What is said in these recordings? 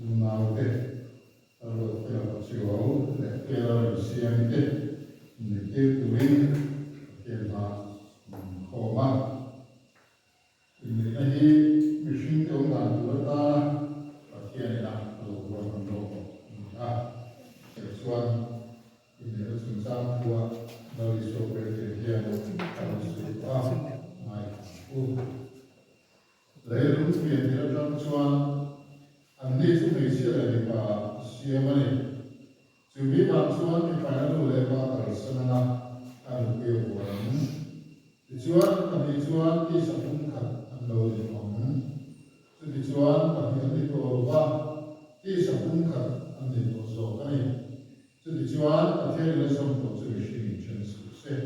nào thế rồi cái là chiều để cái là xem thế để cái tụi cái là khó mà ini machine itu nggak berita bagian yang luar biasa. Sesuatu ini harus mencapai buat dari software yang harus dipakai. Lalu kemudian kita lakukan ane itu mesia dari pak siapa ni? Jadi lakukan di final oleh pak Karsana anu kewaran. Tujuan kami tujuan di sampingkan anu di mana? Tujuan kami di bawah di sampingkan anu di bawah kami. Tujuan akhir dari samping itu mesti sukses.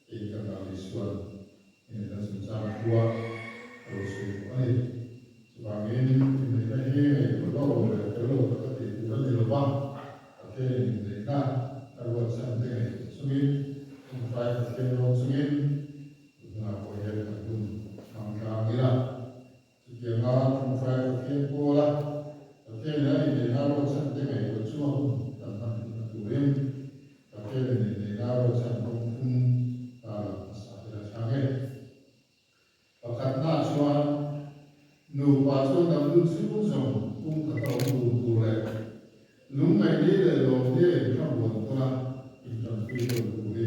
Ini adalah tujuan ini adalah secara dua harus ini sebagai ini kalau tapi bukan di luar akhir ini kalau sampai sungin sampai akhir sungin nah boleh itu angka gila sekian sampai akhir pola akhirnya ini kalau sampai itu cuma tentang tujuan akhir ini kalau sampai nụ bà cho nằm luôn sư cũng rộng cũng cả tàu tù lệ lúc này đi là lòng đi trong buồn ta in trong phi đồ tù đi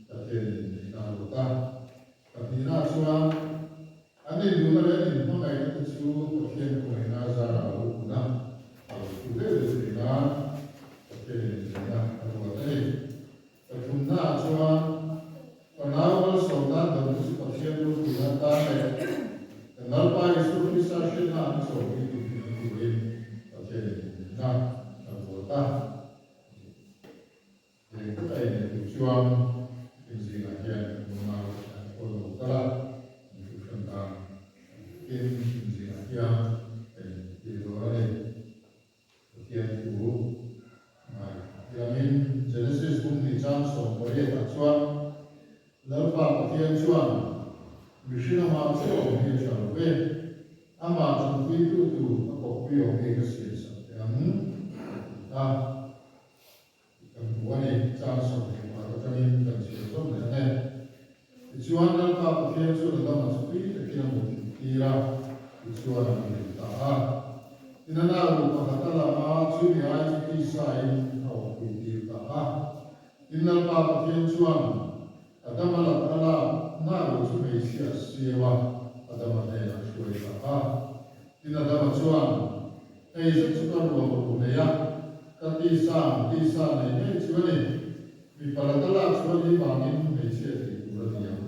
ta tiền để ta đồ ta và thì na xóa anh ấy lúc này thì hôm nay cái chú có thiên của người na ra là lúc năm ở chủ đề thì na ta tiền để na ở ngoài đây và chúng na xóa còn nào có sống ta đồng chí có thiên lúc thì ta này Nalpa Yesus Kristus Shina so ini okay nah anggota yang kita ini tujuan insinyasian mengenal kolokala tentang insinyasian di luar bagian itu yamin Genesis pun dicam so boleh tujuan Nalpa bagian tujuan Mishina maafkan dia cakap, ama tu itu apa yang dia kesihatan. Yang buat ni jangan sampai kalau kami kesihatan ni. Tujuan dan pakai sudah dalam sepi, kita mungkin kira tujuan kita. Ina nalu kata lama curi aja kisah ini kau kita. Ina pakai tujuan, ada malah nalu cuma sia-sia ada mana yang sulit tidak ada macuan suka luar budaya ketisam ini cuma ni di pada telah cuma di bangin Malaysia di bulan yang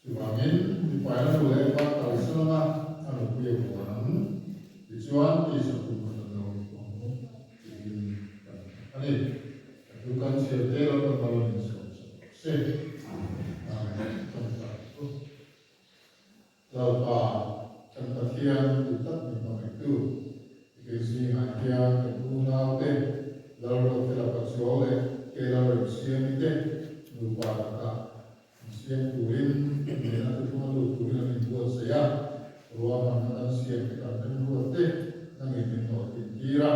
subangin di pada oleh Pak Karsana kalau punya orang dicuan di satu bulan ini bukan siapa yang kalau Lalu kemudian kita memang itu dikasih hadiah kedua lalu kita percaya kita bersih itu lupa kata siap turin kita cuma turin buat saya ruang mana siap kita buat nanti kita kira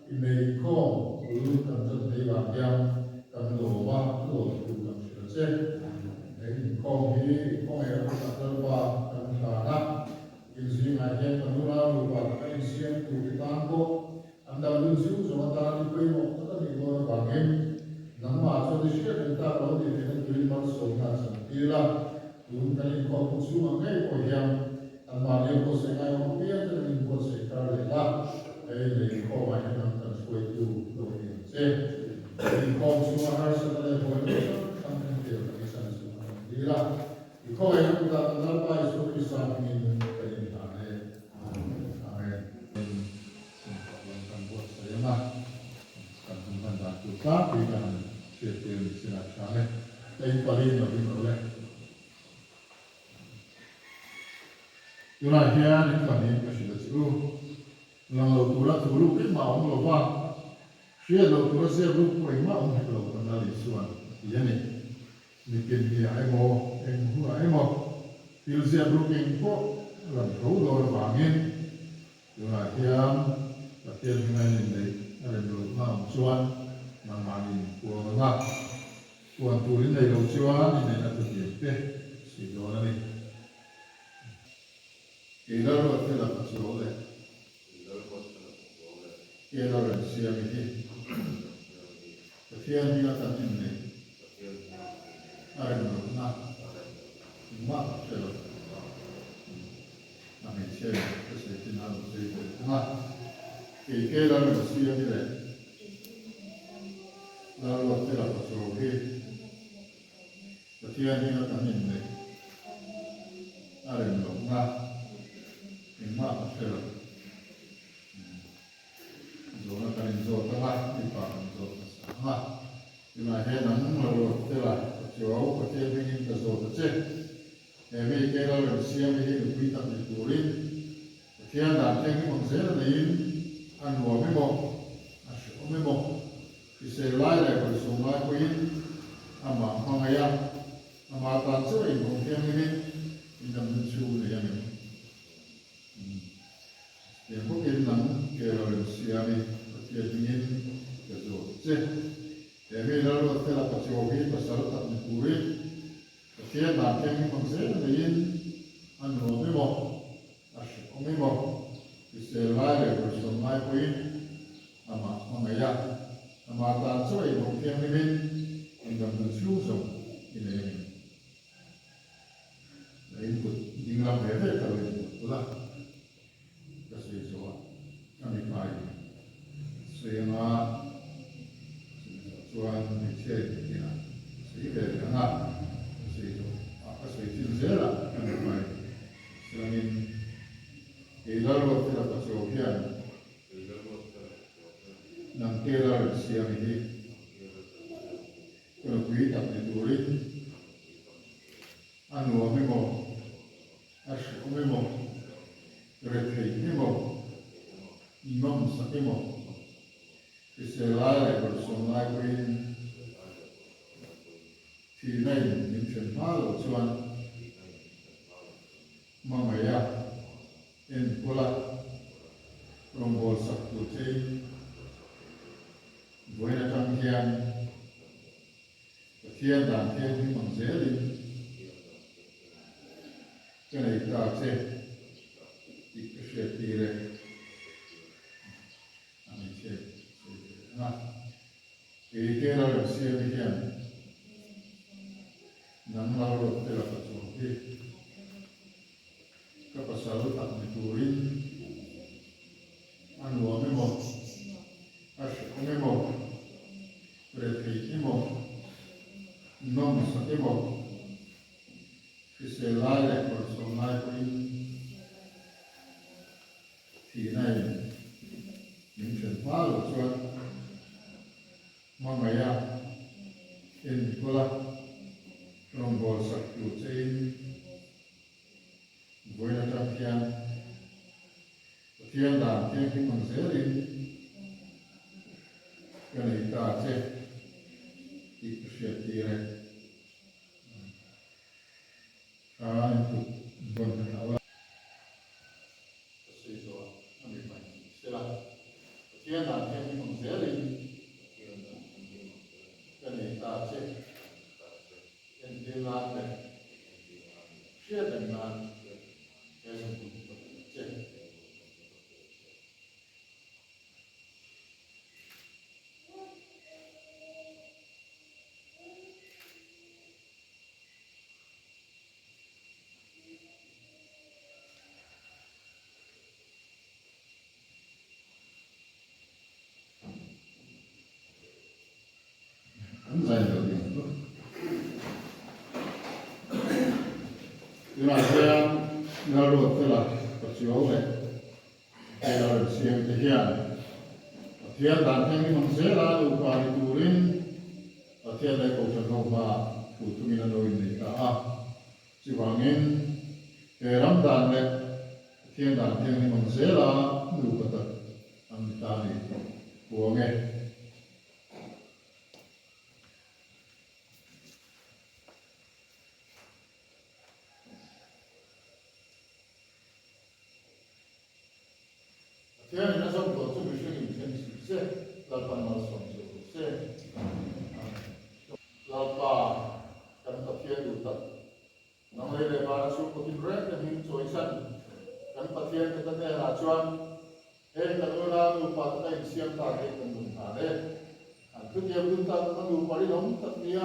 ini kau dulu kan terlibat yang kan lupa bukan selesai ini kau yang kita terlibat karena insinyasian penura lupa kan insinyasian tu kita angko anda lucu sementara di pulau kita di luar bangin nama asal disini kita kalau di sini tulis masuk sendirilah belum kali kau lucu mengenai kau yang anda yang kau sengaja membiarkan dengan kau sekali lah ini kau macam nak sesuai itu logi jadi kau semua harus ada poin sampai dia bisa semua sendirilah kau yang kita kenal Pak Yesus Kristus ini tapi kan setiap silakan yang paling oleh Yunanian ini masih ada lalu dulu kan mau lupa lalu saya lupa mau lalu kenal Yesuan ini mungkin dia emo filsafat looking kok làm thấu rồi vangin là hiam là tiền ngay này làm được mà chuan mà mangin của ngã của tuổi này đầu chuan này là thực hiện thế chỉ đó này cái đó là cái là cái chỗ đấy cái đó là siêu mỹ cái thiên nhiên là cái này làm được mà cái là mình chơi cái sự tin nào chơi được mà cái đó là siêu như vậy đó là cái là cái chỗ cái thiên nhiên là cái này làm được mà cái là rồi nó cần rồi các bạn đi vào rồi ha nhưng mà hệ nắng mà rồi thế là chỗ có thể mình cái rồi cái chết để vì cái đó là xem cái được quy tắc để cố lên thiên đàng thiên cái bằng dễ là đấy ăn hồ mới một ăn sữa mới một thì sẽ lại lại còn sống lại quý mà ngày ăn mà toàn số ấy một thiên cái thì làm chủ này anh để có cái nắng cái là xem cái thiên cái rồi chết để vì đó là thế là cái chỗ cái sở tập để cố lên thiên đàng thiên cái bằng dễ là đấy ăn hồ mới một ông ấy bảo thì sẽ lại để rồi sống lại quý mà ngày ra mà ta cho ấy một thiên nhiên mình làm được siêu rộng như này đấy một những làm thế đấy là đúng là cái sự cho anh phải suy mà cho anh chơi thì là suy về cái nào suy cho cái suy tin dễ là anh phải cho nên cái đó là cái là cái chỗ kia nằm kia là xem đi cái quý tập để đuổi ăn uống mới một ăn sữa mới một rồi thịt mới một mắm sắc mới một cái xe lái lại còn sống lại quý thì này những chuyện phá rồi cho anh mà mày à em cô là rong bò sắc của chơi với là trong thiên đàng thiên những bằng dễ đi cái này ta sẽ đi cái chuyện gì đây anh sẽ cái đó là siêu cái hiện nắng lao động tức là cái chỗ cái các bác sáu tập để tu linh ăn uống mới một ăn sữa mới một rồi thịt mới một nông sản mới một cái xe lái lại còn sống lái quý thì này những chuyện phá rồi cho mà mày à em cô là rong bò sắc của chơi với là trong thiên đàng thiên cái bằng dễ đi cái này ta sẽ đi cái chuyện gì này anh tụt vần thảo là sự rồi anh bị bệnh sẽ là thiên đàng thiên cái bằng dễ đi cái này ta sẽ em đi làm này chia thành làm cái này cũng chết anh dành được nhưng mà theo nó luật tức là có chiếu này cái đó là xem cái thiên đàng thiên cái bằng dễ là đủ quả đi tu linh thiên này cũng chẳng không mà phụ tụi mình là đôi này cả chỉ vangin cái rắm đàn này thiên đàng thiên cái bằng dễ là đủ cả tất anh ta này của nghe 天那上头这个是以前是老板老总是老板跟他天有的，那么来把那书不听人的名做一声，跟他天的那拿转，跟那路把那先打给跟弄他的，啊，这些不打那路把你弄他的呀，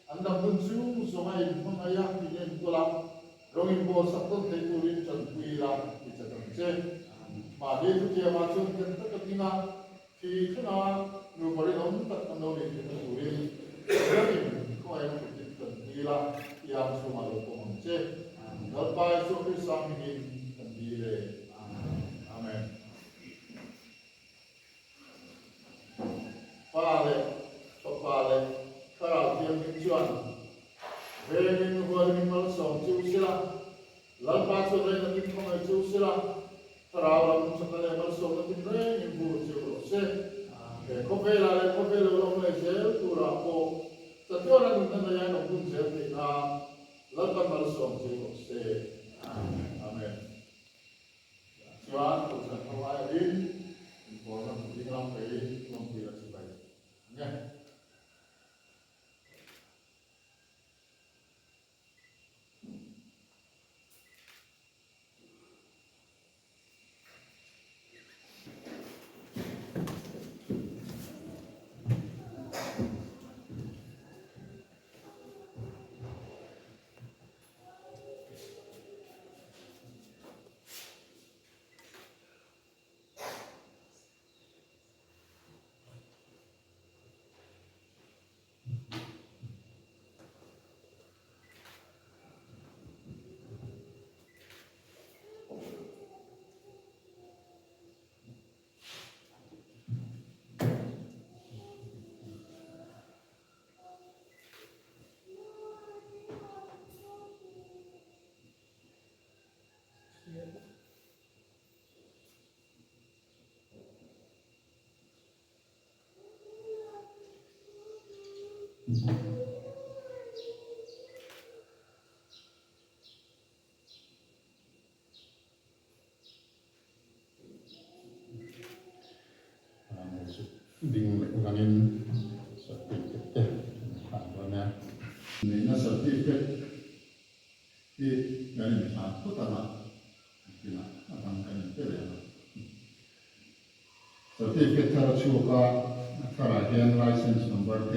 安那不住，所以我们呀，今年过了，容易过十多天就人真贵了，你这东西。mà đi tu kia mà chun cái tất cả những cái thì thế nào người có đi đóng tất cả đâu để chúng ta chủ đi rất là có ai cũng chỉ cần đi là đi làm số mà được của mình chứ đó bài số cái sang mình cần đi để amen pha lệ khá là thiên minh chuẩn về mình vừa mình mới sống chịu sila lần ba số đây là mình không ai chịu sila Tarawang sa kanya malsong natin rin yung buo siya kurose. Kopela lang na siya, tura po. Sa tiyo na na yan ang buong siya, laban malsong siya kurose. Amen. Siya, kung sa kawaya rin, yung po na hindi lang kayo, yung pila sa bayan. Amen. Ding langin sertifikat apa ini sertifikat di dari satu tanah kita akan kan sertifikat harus juga karahian license number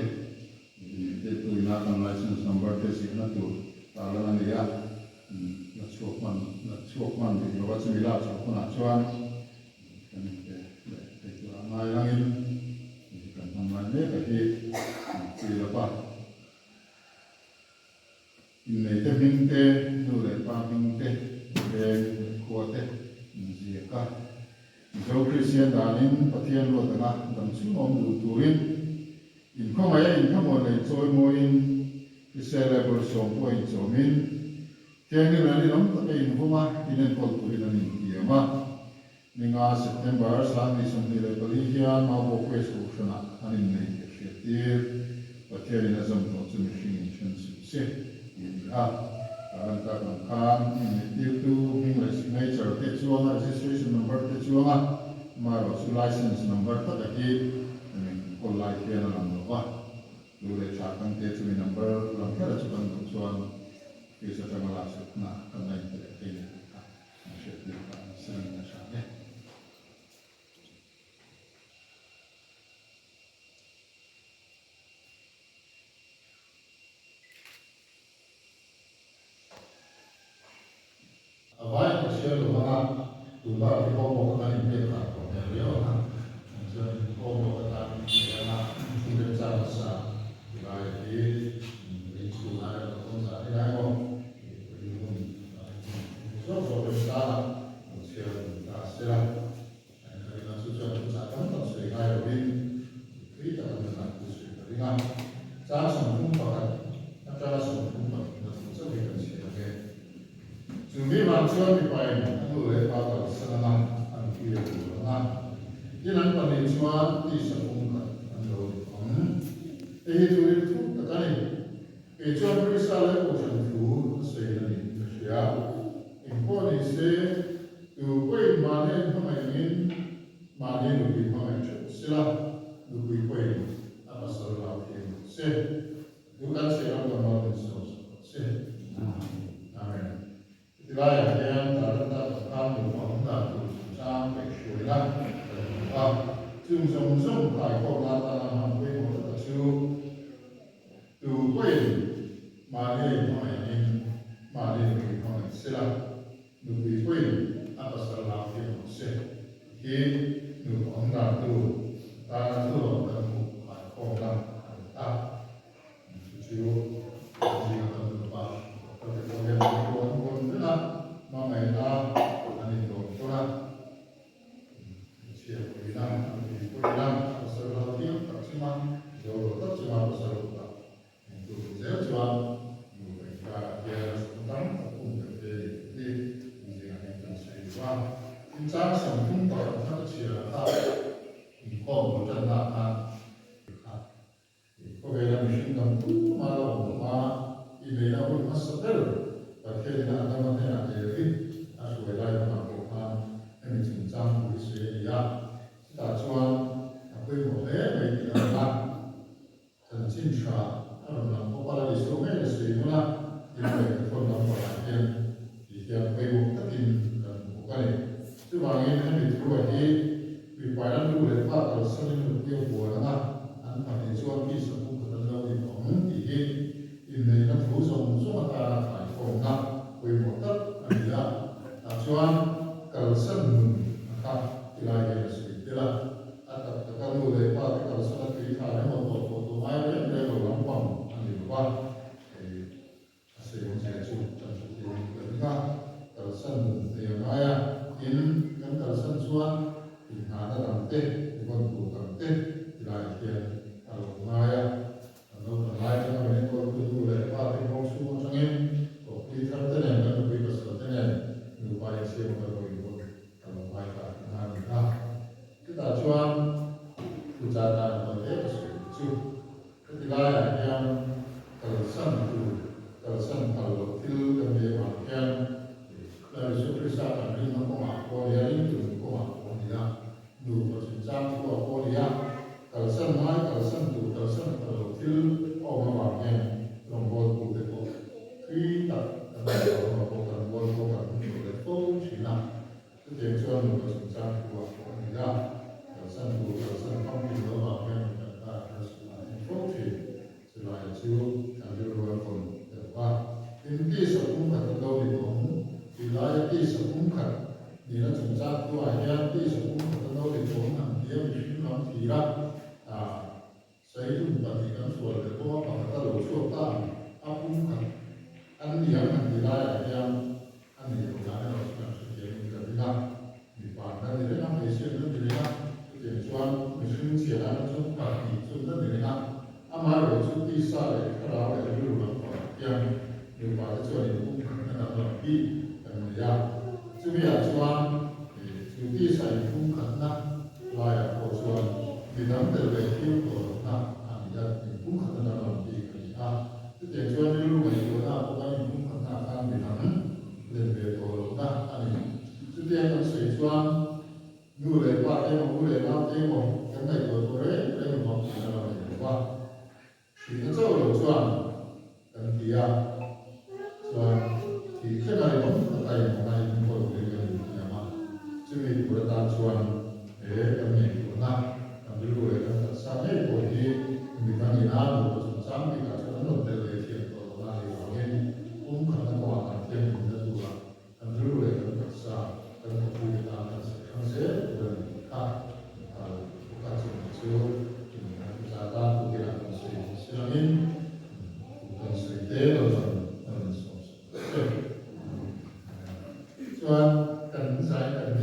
itu inakan license number sihna tu talangan dia chokman di bawah sembilan chokman acuan kan itu ramai langin ini bagi siapa ini teminte nure paminte ben kuate siapa jauh Kristen danin patian lo tengah dan semua meluturin inkom ayah inkom oleh joy moin Israel point jomin tiangni nani nom tapi infoma inen kulturin nani dia mah Ninga September sang isang nilai mau quest ushana anin nei ketir pateri na zam to chu machine chen su se ini karan ta kan ini tu English signature te chuanga registration number te chuanga maro su license number ta ki ko lai ke na lam wa lu le cha kan te chu number lam ka chu kan chuan ki sa ta mala su na kan nai te ni ka she ni ka sen na sha ne Awal kecil rumah dua di bawah kan ini tak boleh lihat, jadi bawah kan dia tidak bisa dilayani itu ada keputusan ini mau so besar kecil hasil dari nasution misalkan tak sesuai dengan kita dengan khusus dengan cara sempurna cara sempurna itu kita sebagai Jumlah manusia di payung mulai pada senang anggir bulan. Jangan penelitian di sepungkat andor. Itu katanya. Itu perisalah ujian tu sehingga Indonesia. Indonesia tu kau mana pemain mani nubi pangay sila nubi kway abasal lakim se dukan silang naman se amen. Tilaya yan taranta tamu pangda tu sang pekshula chung song song kai ko na ta na ham kway mo ta chu tu kway mani pangay ning mani nubi pangay sila nubi kway abasal lakim se ki nu pangda tu ta tu ta mu kai ko na ta chu ji ta tu pa ta ko ya ko ko na ma mai na ani do to na chi ko ina ni ko ina sa ra ti ta chi ma do ta chi ma sa ra ta tu ze chi ma nu ka ya sa ta ku de de ni ji ani ta sai wa in cha sang tung ta ta chi ra ta ni ko mo ta na ta Pagkailan mission ng malaw na ilay na ulit mas satel. Pagkailan na naman na natin aswelay na makuhan na nagsinsang pulis niya. Tachuan ako'y muli may tinangan. Tansin siya alam lang ko pala iso ngayon na sa'yo na ilay na ito ng palakin. Iyan ako'y muktakin ng bukali. Sumangin na ito ay piparan ulit pa para sa nilupiyang buwan na ang pag-iisuan kisa kung katalaw itong ihin inay na pusong sumata ay kong na kuy motat ang ila tasuan kalsan nun naka ilagay na sila at kakalulay pa kalsan at ikari mo to tumay rin ay walang ang iba kasi yung seso kalsan nun tayo maya in ng kalsan suan inhana tante ibang tante ilagay Maya, ano maya na kami ko tulad pati mo sumo sangin, o kita tenen kan lebih besar tenen, upaya siapa kalau itu kalau maya kita kita cuan ucapan oleh itu ketika yang tersan kalau til kami makan dari sukrisa kami mengaku dia itu mengaku dia dulu berbincang mengaku dia kalsan mai kalsan tu kalsan kalau til orang maknya rombol tu depo kita kalau rombol kan depo sila itu yang cuman berbincang buat orang dia kalsan tu kalsan kami dulu maknya kita harus info sila itu kami dulu pun depa ini sebelum kata kau di kamu wilayah ini sebelum kata dia berbincang tu aja ini sebelum kata kau di kamu dia mesti tidak saya itu membagikan suara ketua pada lusuh tak apungkan yang wilayah yang yang wilayah harus sejauh kita bilang di pandang di dalam Malaysia itu bilang tujuan mesin jalan sempat itu bilang amal itu bisa kalau ada dulu yang pada tujuan itu ada lebih dan ya supaya tujuan itu bisa diungkapkan layak tujuan Bidang terbaik itu ada ibu kata dalam diri itu tujuan dulu itu bukan ibu kata akan bidang lebih itu setiap sesuatu dulu lepas temu karena itu boleh mau dalam lepas kita tahu tujuan dan dia tujuan kita dari kata yang mana boleh dengan nama jadi berita tujuan kami dulu ya sampai boleh dibanding alu sampai kalau non terlebih kalau lagi orang karena kawan yang tidak tua dulu ya bisa dan kemudian kan saya dan bukan sesuatu yang kita bukan selain bukan sedih dan soal kan saya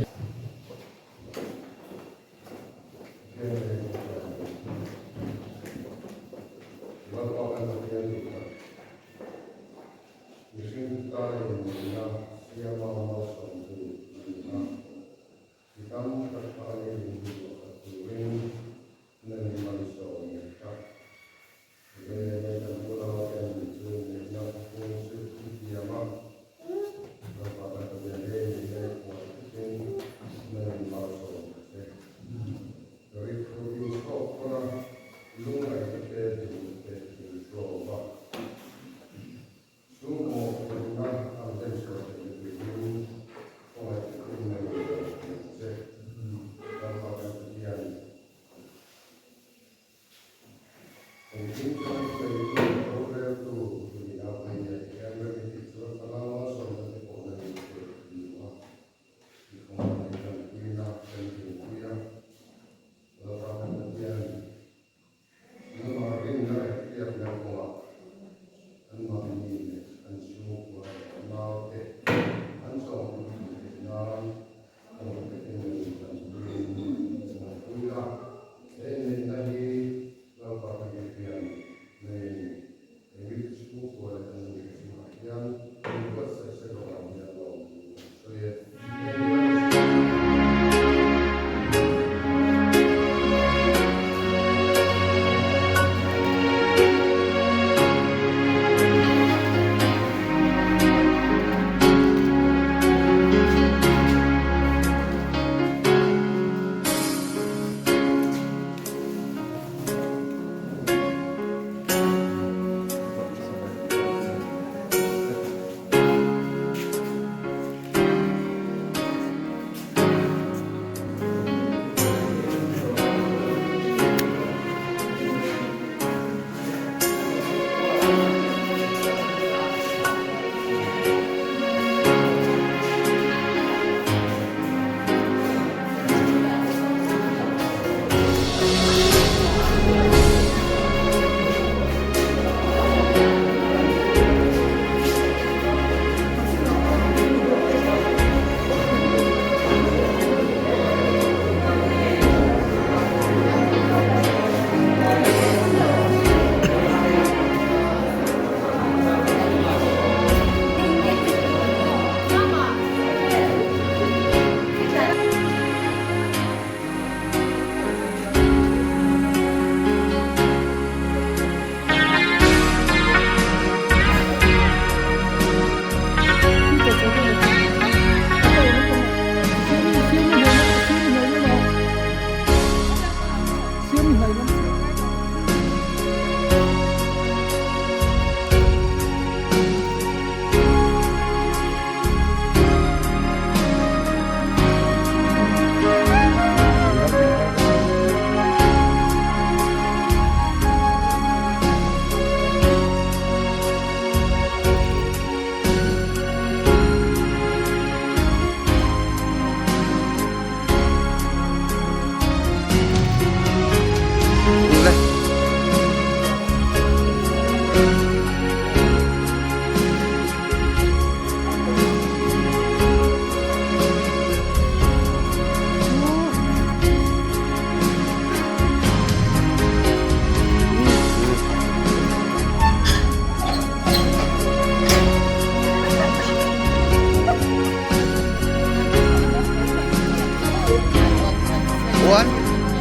One,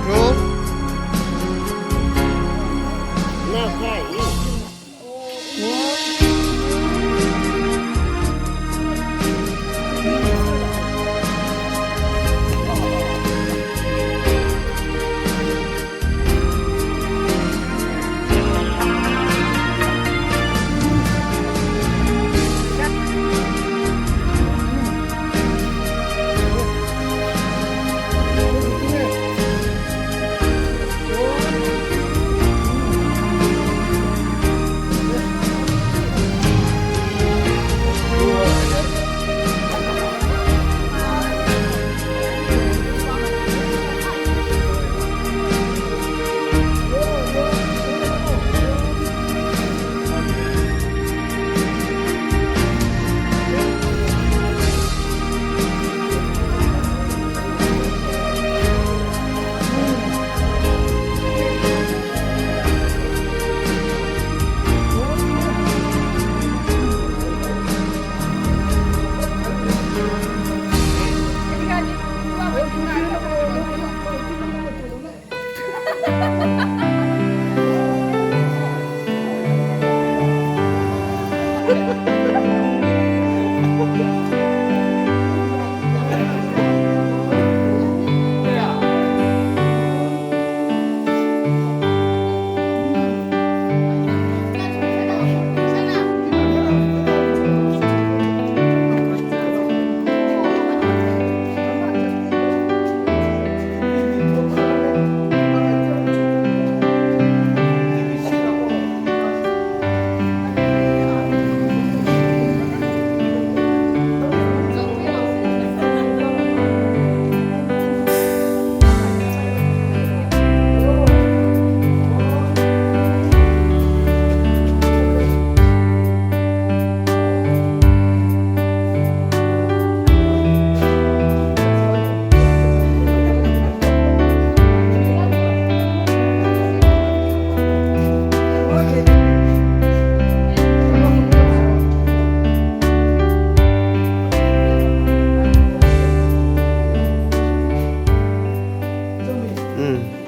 two.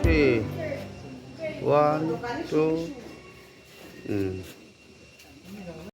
Three. One, two.